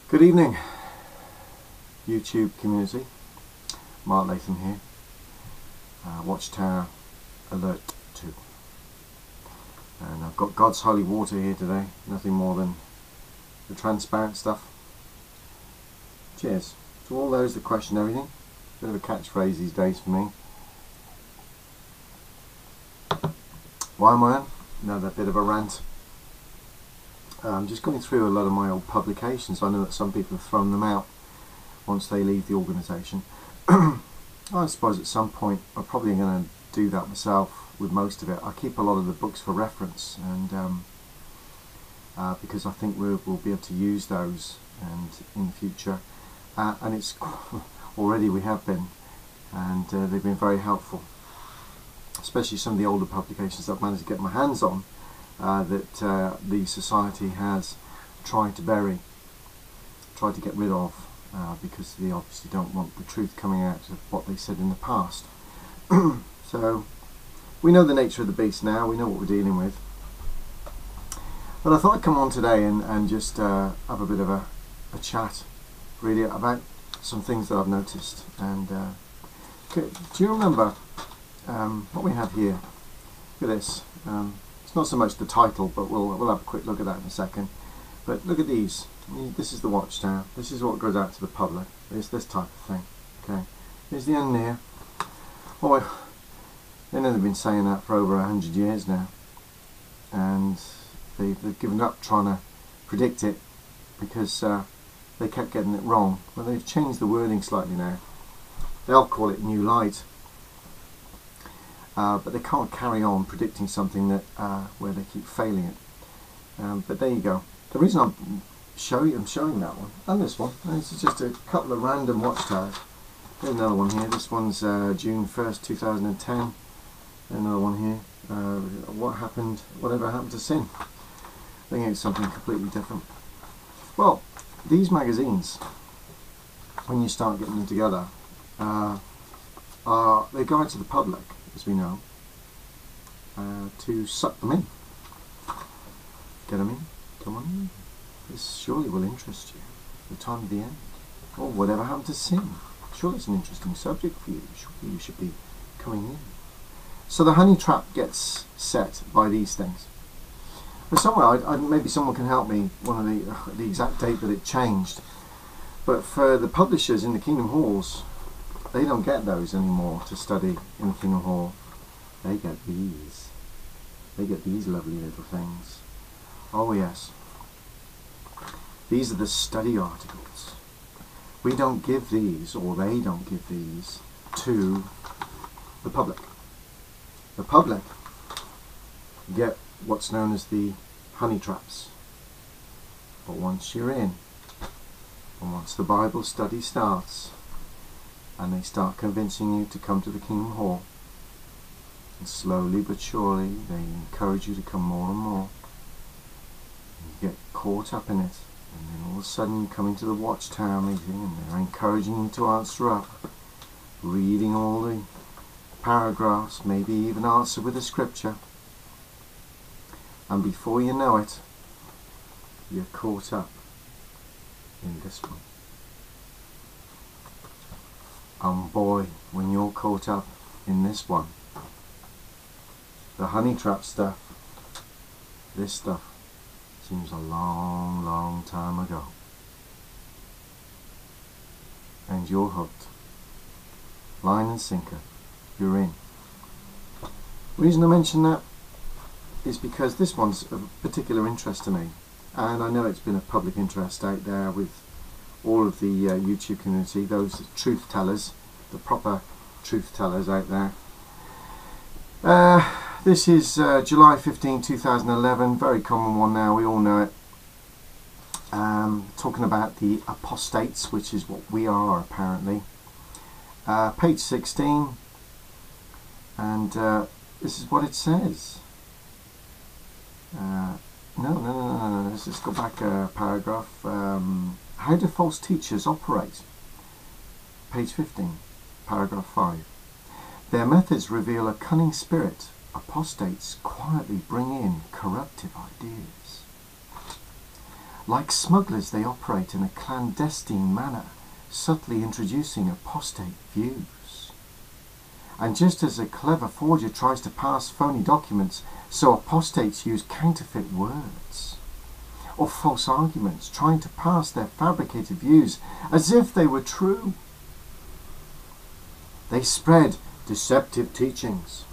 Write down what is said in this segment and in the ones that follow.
Good evening, YouTube community. Mark Latham here. Watchtower Alert 2. And I've got God's Holy Water here today. Nothing more than the transparent stuff. Cheers to all those that question everything. Bit of a catchphrase these days for me. Why am I on? Another bit of a rant. I'm just going through a lot of my old publications. I know that some people have thrown them out once they leave the organisation. I suppose at some point I'm probably going to do that myself with most of it. I keep a lot of the books for reference, and because I think we'll be able to use those and in the future. And it's already we have been, and they've been very helpful. Especially some of the older publications that I've managed to get my hands on. That the Society has tried to bury, tried to get rid of, because they obviously don't want the truth coming out of what they said in the past. So we know the nature of the beast now, we know what we're dealing with. But I thought I'd come on today and just have a bit of a chat really about some things that I've noticed. And do you remember what we have here? Look at this. It's not so much the title, but we'll have a quick look at that in a second. But look at these. This is the Watchtower. This is what goes out to the public. It's this type of thing. Okay. Here's the end there. Oh, they know they've been saying that for over 100 years now, and they've given up trying to predict it because they kept getting it wrong. Well, they've changed the wording slightly now. They'll call it New Light. But they can't carry on predicting something that where they keep failing it. But there you go. The reason I'm showing that one and this one, and this is just a couple of random watchtowers. There's another one here. This one's June 1st, 2010. Another one here. Whatever happened to sin? I think it's something completely different. Well, these magazines, when you start getting them together, they go out to the public, as we know, to suck them in. Get them in, come on in. This surely will interest you. The time of the end. Or whatever happened to sin. Surely it's an interesting subject for you. Surely you should be coming in. So the honey trap gets set by these things. But somewhere, maybe someone can help me, one of the exact date that it changed. But for the publishers in the Kingdom Halls, they don't get those anymore to study in the Kingdom Hall. They get these. They get these lovely little things. Oh yes. These are the study articles. We don't give these, or they don't give these, to the public. The public get what's known as the honey traps. But once you're in, and once the Bible study starts, and they start convincing you to come to the Kingdom Hall, and slowly but surely they encourage you to come more and more, and you get caught up in it, and then all of a sudden you come into the Watchtower meeting and they're encouraging you to answer up, reading all the paragraphs, maybe even answer with a scripture, and before you know it, you're caught up in this one. And boy, when you're caught up in this one, the honey trap stuff, this stuff, seems a long, long time ago. And you're hooked. Line and sinker, you're in. The reason I mention that is because this one's of particular interest to me. And I know it's been of public interest out there with all of the YouTube community, those truth tellers, the proper truth tellers out there. This is July 15, 2011, very common one now, we all know it. Talking about the apostates, which is what we are apparently. Page 16, and this is what it says. No, let's just go back a paragraph. How do false teachers operate? Page 15, paragraph 5. Their methods reveal a cunning spirit. Apostates quietly bring in corruptive ideas. Like smugglers, they operate in a clandestine manner, subtly introducing apostate views. And just as a clever forger tries to pass phony documents, so apostates use counterfeit words or false arguments, trying to pass their fabricated views as if they were true. They spread deceptive teachings,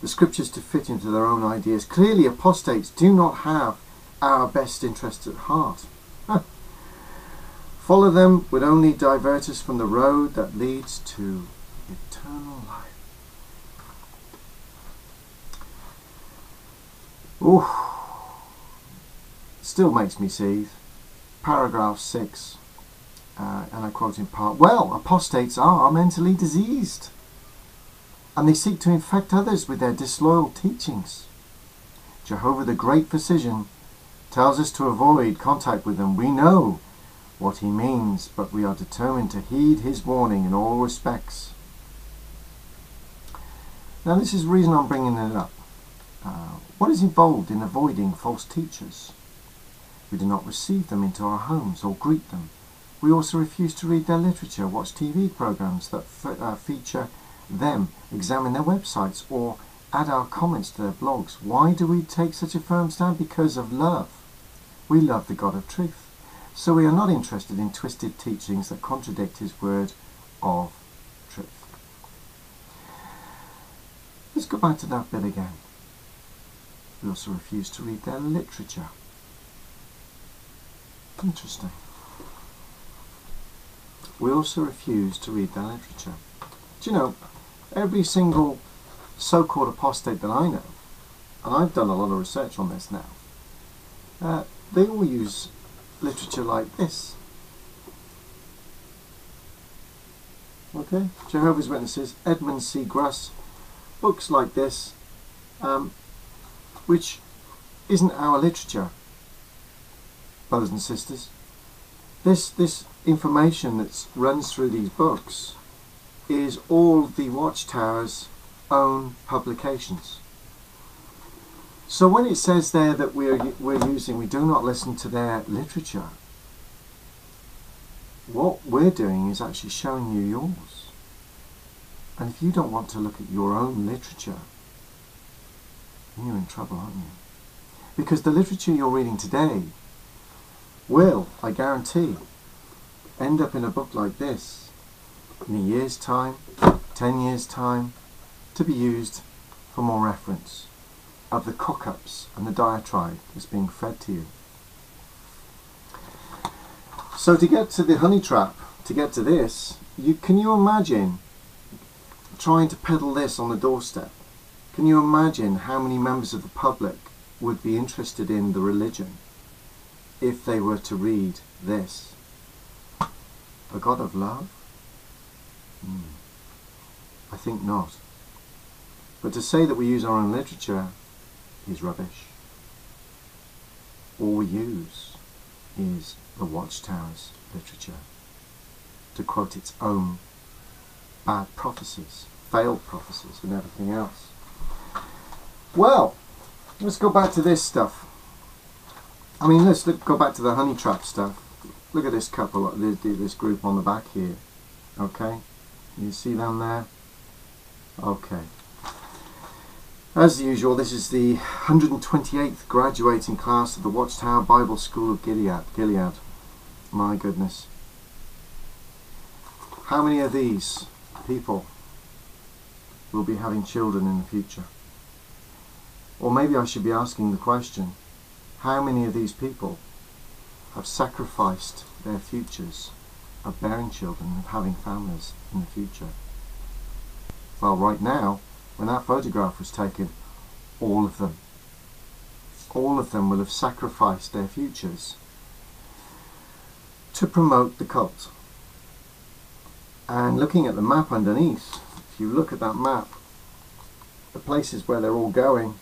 the scriptures to fit into their own ideas. Clearly, apostates do not have our best interests at heart. Follow them would only divert us from the road that leads to eternal life. Ooh, still makes me seethe. Paragraph 6, and I quote in part, well, apostates are mentally diseased, and they seek to infect others with their disloyal teachings. Jehovah the Great Physician tells us to avoid contact with them. We know what he means, but we are determined to heed his warning in all respects. Now this is the reason I'm bringing it up. What is involved in avoiding false teachers? We do not receive them into our homes or greet them. We also refuse to read their literature, watch TV programs that feature them, examine their websites, or add our comments to their blogs. Why do we take such a firm stand? Because of love. We love the God of truth. So we are not interested in twisted teachings that contradict his word of truth. Let's go back to that bit again. We also refuse to read their literature. Interesting. We also refuse to read their literature. Do you know, every single so-called apostate that I know, and I've done a lot of research on this now, they all use literature like this. Okay? Jehovah's Witnesses, Edmund C. Gruss, books like this, which isn't our literature, brothers and sisters. This information that runs through these books is all the Watchtower's own publications. So when it says there that we do not listen to their literature, what we're doing is actually showing you yours. And if you don't want to look at your own literature, then you're in trouble, aren't you? Because the literature you're reading today will, I guarantee, end up in a book like this in a year's time, 10 years' time, to be used for more reference of the cock-ups and the diatribe that's being fed to you. So to get to the honey trap, to get to this, can you imagine trying to peddle this on the doorstep? Can you imagine how many members of the public would be interested in the religion if they were to read this? A God of love? I think not. But to say that we use our own literature is rubbish. All we use is the Watchtower's literature to quote its own bad prophecies, failed prophecies, and everything else. Well, let's go back to this stuff. I mean, let's go back to the honey trap stuff. Look at this couple, this group on the back here. Okay, you see them there? Okay. As usual, this is the 128th graduating class of the Watchtower Bible School of Gilead. My goodness. How many of these people will be having children in the future? Or maybe I should be asking the question, how many of these people have sacrificed their futures of bearing children, of having families in the future? Well, right now, when that photograph was taken, all of them will have sacrificed their futures to promote the cult. And looking at the map underneath, if you look at that map, the places where they're all going,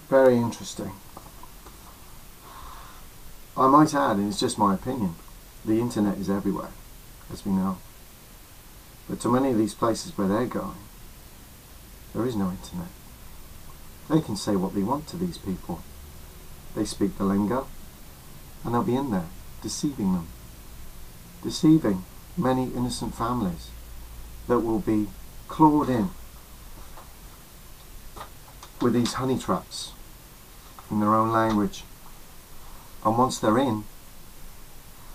very interesting. I might add, and it's just my opinion, the internet is everywhere, as we know. But to many of these places where they're going, there is no internet. They can say what they want to these people. They speak the lingo, And they'll be in there, deceiving them. Deceiving many innocent families that will be clawed in with these honey traps in their own language. And once they're in,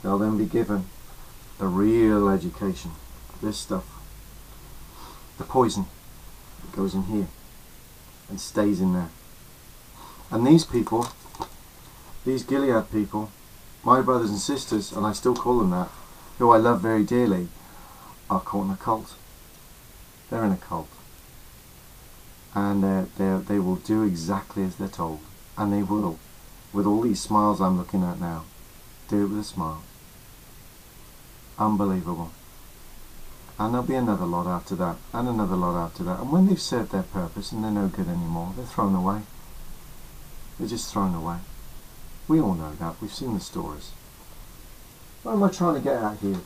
they'll then be given the real education. This stuff. The poison that goes in here and stays in there. And these people, these Gilead people, my brothers and sisters, and I still call them that, who I love very dearly, are caught in a cult. They're in a cult. And they will do exactly as they're told. And they will, with all these smiles I'm looking at now, do it with a smile. Unbelievable. And there'll be another lot after that, and another lot after that. And when they've served their purpose and they're no good anymore, they're thrown away. They're just thrown away. We all know that. We've seen the stories. What am I trying to get at here?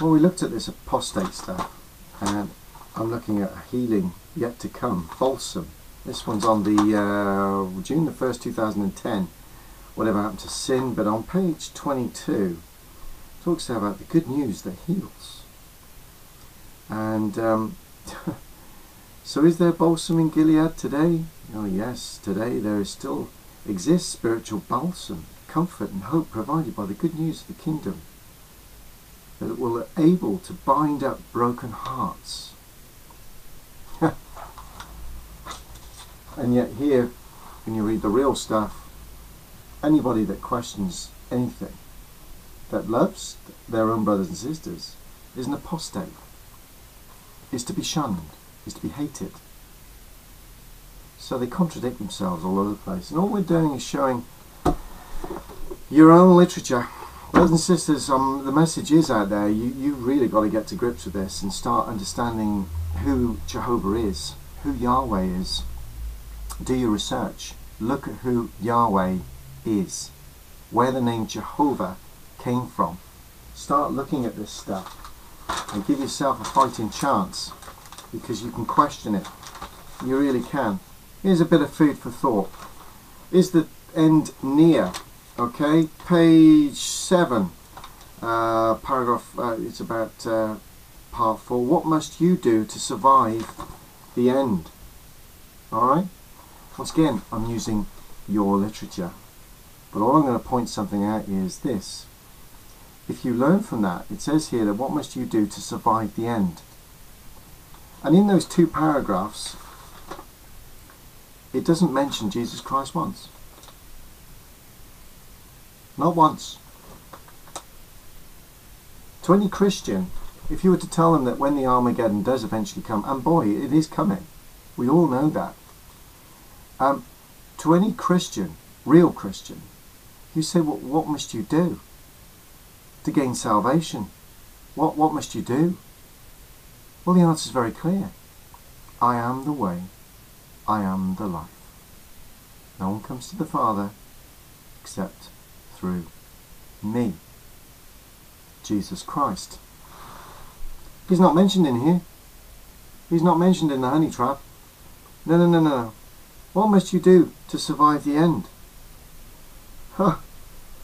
Well, we looked at this apostate stuff, and I'm looking at healing yet to come. Balsam. This one's on the June the 1st, 2010. Whatever happened to sin? But on page 22, it talks about the good news that heals. And so is there balsam in Gilead today? Oh yes, today there still exists spiritual balsam, comfort and hope provided by the good news of the kingdom that will be able to bind up broken hearts. And yet here, when you read the real stuff, anybody that questions anything, that loves their own brothers and sisters, is an apostate, is to be shunned, is to be hated. So they contradict themselves all over the place. And all we're doing is showing your own literature. Brothers and sisters, the message is out there. You really got to get to grips with this and start understanding who Jehovah is, who Yahweh is. Do your research. Look at who Yahweh is, where the name Jehovah came from. Start looking at this stuff and give yourself a fighting chance, because you can question it. You really can. Here's a bit of food for thought. Is the end near? Okay, page 7, paragraph, it's about part 4. What must you do to survive the end? Alright? Once again, I'm using your literature. But all I'm going to point something out is this. If you learn from that, it says here that what must you do to survive the end? And in those 2 paragraphs, it doesn't mention Jesus Christ once. Not once. To any Christian, if you were to tell them that when the Armageddon does eventually come, and boy, it is coming, we all know that. To any Christian, real Christian, you say, well, what must you do to gain salvation? What must you do? Well, the answer is very clear. I am the way, I am the life. No one comes to the Father except through me, Jesus Christ. He's not mentioned in here. He's not mentioned in the honey trap. No. What must you do to survive the end?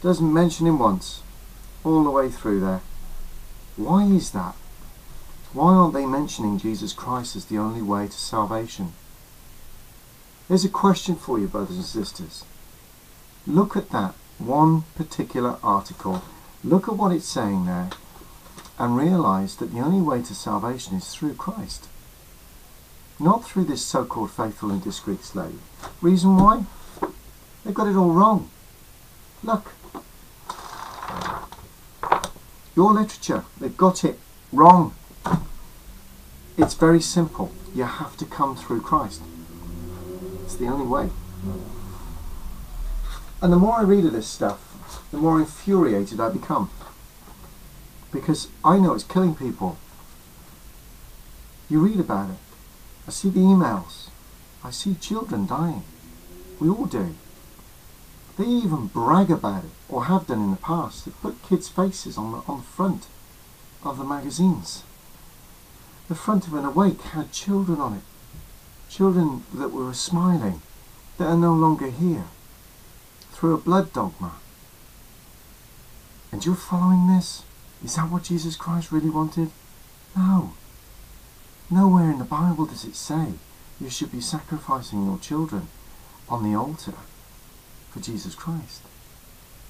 Doesn't mention him once. All the way through there. Why is that? Why aren't they mentioning Jesus Christ as the only way to salvation? There's a question for you, brothers and sisters. Look at that one particular article. Look at what it's saying there, and realise that the only way to salvation is through Christ. Not through this so-called faithful and discreet slave. Reason why? They've got it all wrong. Look. Your literature, they've got it wrong. It's very simple. You have to come through Christ. It's the only way. And the more I read of this stuff, the more infuriated I become. Because I know it's killing people. You read about it. I see the emails. I see children dying. We all do. They even brag about it, or have done in the past. They put kids' faces on the front of the magazines. The front of an Awake had children on it. Children that were smiling, that are no longer here. Through a blood dogma. And you're following this? Is that what Jesus Christ really wanted? No. Nowhere in the Bible does it say you should be sacrificing your children on the altar for Jesus Christ.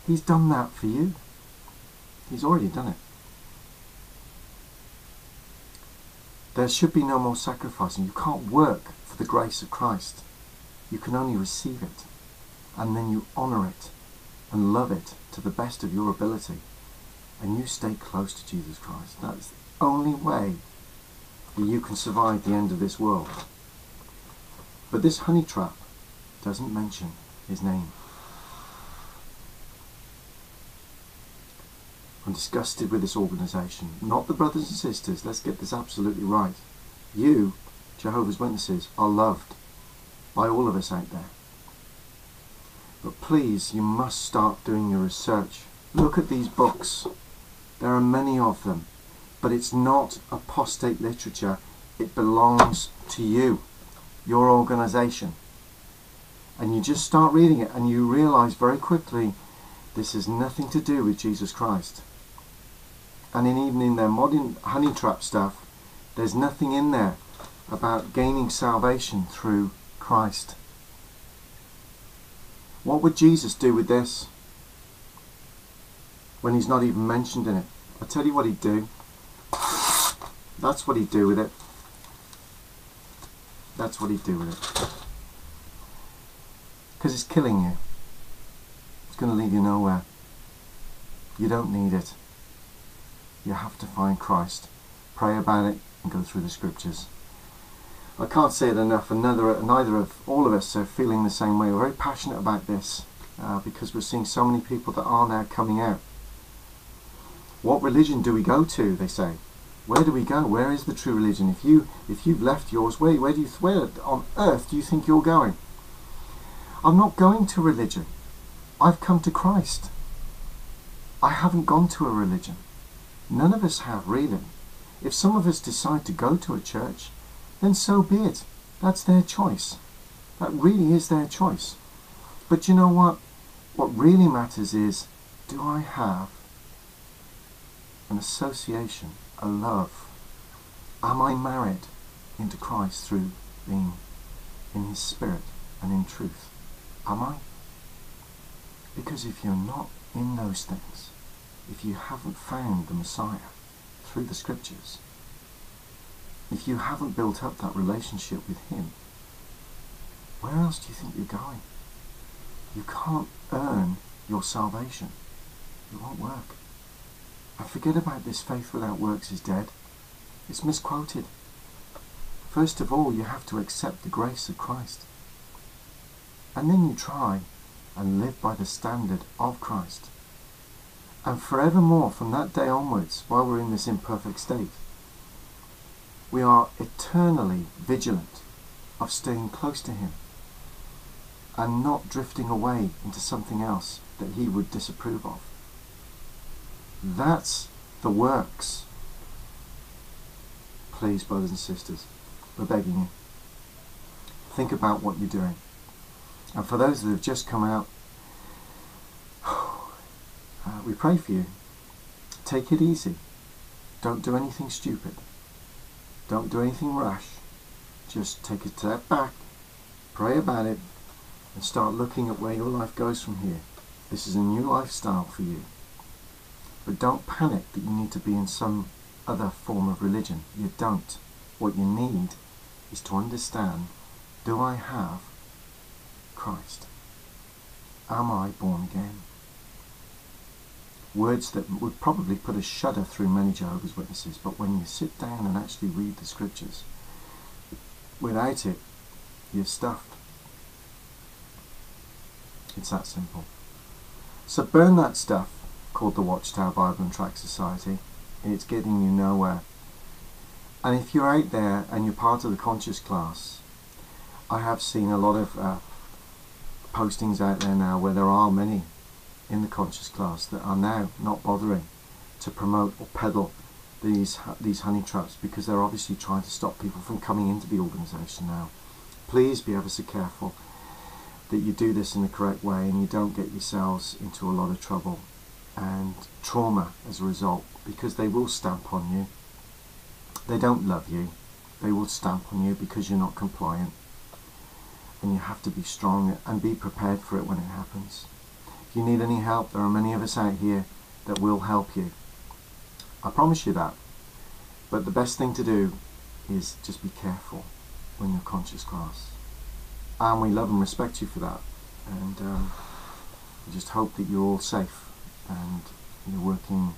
He's done that for you. He's already done it. There should be no more sacrificing. You can't work for the grace of Christ. You can only receive it. And then you honour it and love it to the best of your ability. And you stay close to Jesus Christ. That's the only way that you can survive the end of this world. But this honey trap doesn't mention his name. I'm disgusted with this organisation. Not the brothers and sisters. Let's get this absolutely right. You, Jehovah's Witnesses, are loved by all of us out there. But please, you must start doing your research. Look at these books. There are many of them. But it's not apostate literature. It belongs to you, your organisation. And you just start reading it and you realise very quickly this has nothing to do with Jesus Christ. And even in their modern honey trap stuff, there's nothing in there about gaining salvation through Christ. What would Jesus do with this when he's not even mentioned in it? I'll tell you what he'd do. That's what he'd do with it. That's what he'd do with it. Because it's killing you. It's going to lead you nowhere. You don't need it. You have to find Christ. Pray about it and go through the scriptures. I can't say it enough, and neither of all of us are feeling the same way. We're very passionate about this because we're seeing so many people that are now coming out. What religion do we go to, they say? Where do we go? Where is the true religion? If you've left yours, where on earth do you think you're going? I'm not going to religion. I've come to Christ. I haven't gone to a religion. None of us have, really. If some of us decide to go to a church, then so be it. That's their choice. That really is their choice. But you know what? What really matters is, do I have an association, a love? Am I married into Christ through being in his spirit and in truth? Am I? Because if you're not in those things, if you haven't found the Messiah through the scriptures, if you haven't built up that relationship with him, where else do you think you're going? You can't earn your salvation. It won't work. And forget about this faith without works is dead. It's misquoted. First of all, you have to accept the grace of Christ. And then you try and live by the standard of Christ. And forevermore, from that day onwards, while we're in this imperfect state, we are eternally vigilant of staying close to him and not drifting away into something else that he would disapprove of. That's the works. Please, brothers and sisters, we're begging you. Think about what you're doing. And for those that have just come out, we pray for you. Take it easy. Don't do anything stupid. Don't do anything rash. Just take a step back, pray about it, and start looking at where your life goes from here. This is a new lifestyle for you. But don't panic that you need to be in some other form of religion. You don't. What you need is to understand, do I have Christ? Am I born again? Words that would probably put a shudder through many Jehovah's Witnesses, but when you sit down and actually read the scriptures, without it, you're stuffed. It's that simple. So burn that stuff called the Watchtower Bible and Tract Society. It's getting you nowhere. And if you're out there and you're part of the conscious class, I have seen a lot of postings out there now where there are many in the conscious class that are now not bothering to promote or peddle these honey traps because they're obviously trying to stop people from coming into the organisation now. Please be ever so careful that you do this in the correct way and you don't get yourselves into a lot of trouble. and trauma as a result, because they will stamp on you. They don't love you. They will stamp on you because you're not compliant. And you have to be strong and be prepared for it when it happens. If you need any help, there are many of us out here that will help you. I promise you that. But the best thing to do is just be careful when you're conscious class. And we love and respect you for that. And we just hope that you're all safe and you're working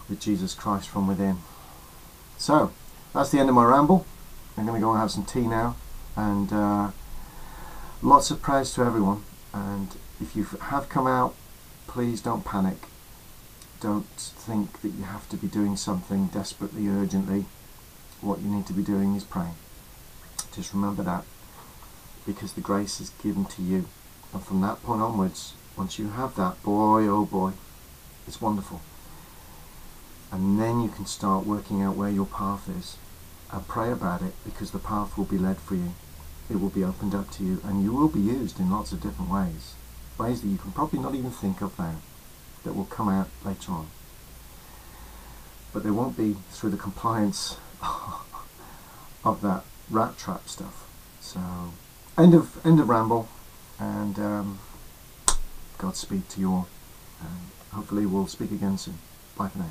with Jesus Christ from within. So, that's the end of my ramble. I'm going to go and have some tea now. And lots of prayers to everyone. And if you have come out, please don't panic. Don't think that you have to be doing something desperately, urgently. What you need to be doing is praying. Just remember that, because the grace is given to you. And from that point onwards, once you have that, boy, oh boy, it's wonderful. And then you can start working out where your path is. And pray about it, because the path will be led for you. It will be opened up to you, and you will be used in lots of different ways. Ways that you can probably not even think of now, that will come out later on. But they won't be through the compliance of that rat trap stuff. So, end of ramble, and Godspeed to you all. And hopefully we'll speak again soon. Bye for now.